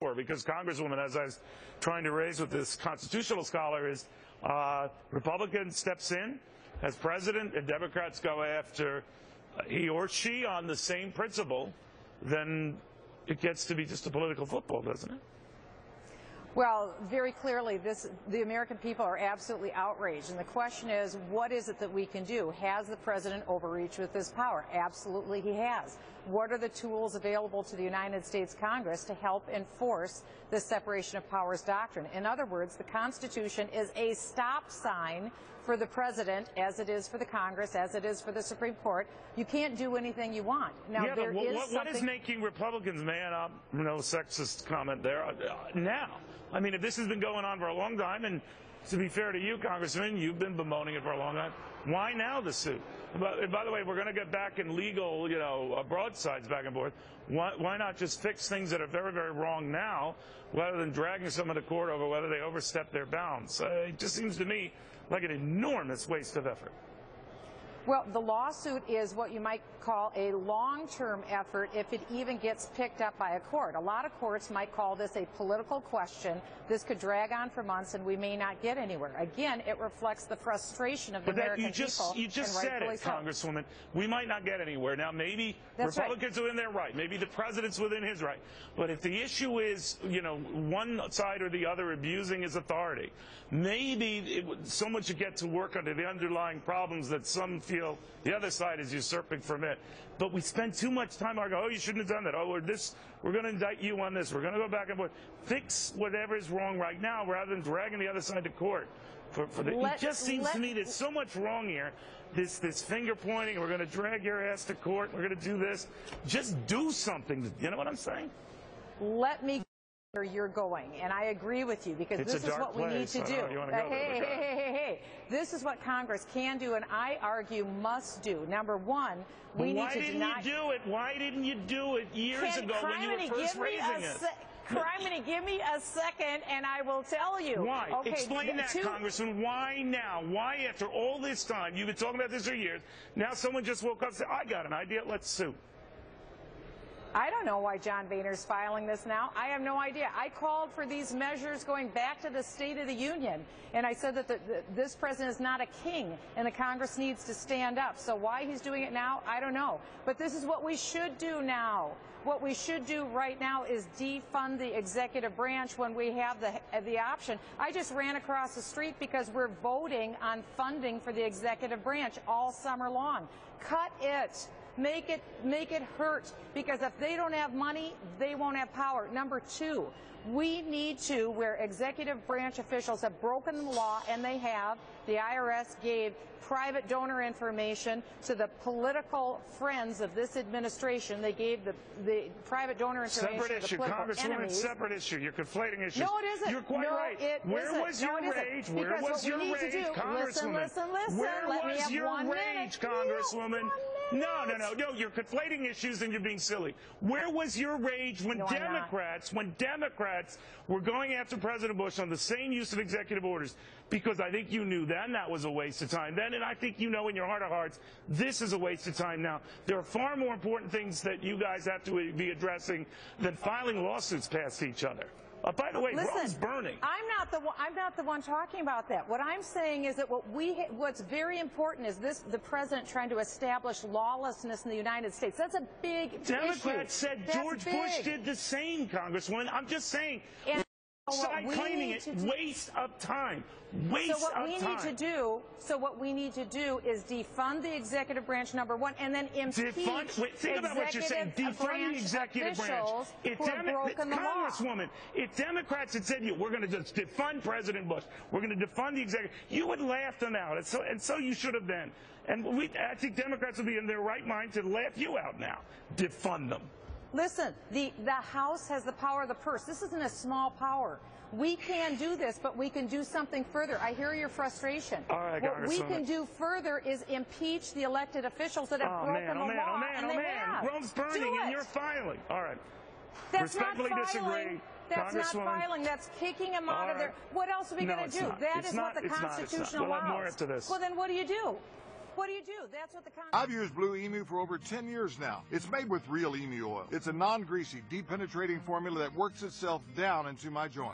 for, because, Congresswoman, as I was trying to raise with this constitutional scholar, is Republican steps in as president and Democrats go after he or she on the same principle, then it gets to be just a political football, doesn't it? Well, very clearly, the American people are absolutely outraged. And the question is, what is it that we can do? Has the president overreached with this power? Absolutely he has. What are the tools available to the United States Congress to help enforce the separation of powers doctrine? In other words, the Constitution is a stop sign for the president, as it is for the Congress, as it is for the Supreme Court. You can't do anything you want. Now, yeah, but what is making Republicans man up? No sexist comment there. Now, I mean, if this has been going on for a long time, and to be fair to you, Congressman, you've been bemoaning it for a long time. Why now the suit? By the way, we're going to get back in legal, broadsides back and forth. Why not just fix things that are very, very wrong now, rather than dragging someone to court over whether they overstep their bounds? It just seems to me like an enormous waste of effort. Well, the lawsuit is what you might call a long-term effort if it even gets picked up by a court. A lot of courts might call this a political question. This could drag on for months, and we may not get anywhere. Again, it reflects the frustration of the American people. You just said it, Congresswoman. We might not get anywhere. Now, maybe Republicans are within their right. Maybe the president's within his right. But if the issue is, one side or the other abusing his authority, maybe someone should get to work under the underlying problems that some feel the other side is usurping from it. But we spend too much time arguing, oh, you shouldn't have done that. Oh, we're going to indict you on this. We're going to go back and forth. Fix whatever is wrong right now rather than dragging the other side to court. It just seems to me there's so much wrong here. This finger pointing, we're going to drag your ass to court, we're going to do this. Just do something. You know what I'm saying? Let me where you're going, and I agree with you, because this is what we need to do. Hey, this is what Congress can do, and I argue must do. Number one, we need to deny. Why didn't you do it? Why didn't you do it years ago when you were first raising it? Criminy, give me a second, and I will tell you. Why? Okay, explain that, Congressman. Why now? Why, after all this time, you've been talking about this for years, now someone just woke up and said, I got an idea, let's sue. I don't know why John Boehner's filing this now. I have no idea. I called for these measures going back to the State of the Union, and I said that this president is not a king, and the Congress needs to stand up. So why he's doing it now, I don't know. But this is what we should do now. What we should do right now is defund the executive branch when we have the option. I just ran across the street because we're voting on funding for the executive branch all summer long. Cut it. Make it hurt, because if they don't have money, they won't have power. Number two, we need to, where executive branch officials have broken the law, and they have, the IRS gave private donor information to the political friends of this administration. They gave the private donor information to the political enemies. Separate issue. You're conflating issues. No, it isn't. You're quite right. Where was your rage? Where was your rage, Congresswoman? Listen. Where was your rage, Congresswoman? No, you're conflating issues and you're being silly. Where was your rage when Democrats were going after President Bush on the same use of executive orders? Because I think you knew then that was a waste of time then, and I think you know in your heart of hearts this is a waste of time now. There are far more important things that you guys have to be addressing than filing lawsuits past each other. By the way, Rome's burning. I'm not the one talking about that. What I'm saying is that what's very important is the president trying to establish lawlessness in the United States. That's a big issue. Democrats said George Bush did the same, Congresswoman. I'm just saying. Claiming it, waste of time. So what we need to do is defund the executive branch, number one, and then impeach think about what you're saying. Defund the executive branch. Congresswoman, if Democrats had said, we're going to just defund President Bush, we're going to defund the executive, you would laugh them out, and so you should have been. And I think Democrats would be in their right mind to laugh you out now. Defund them. Listen, the House has the power of the purse. This isn't a small power. We can do this, but we can do something further. I hear your frustration. All right, what we can do further is impeach the elected officials that have broken the law. Rome's burning and you're filing. All right. That's respectfully disagree. That's not filing. That's kicking them out of there. What else are we going to do? That is what the Constitution allows. We'll have more after this. Well, then what do you do? What do you do? That's what the Congress... I've used Blue Emu for over 10 years now. It's made with real emu oil. It's a non-greasy, deep-penetrating formula that works itself down into my joints.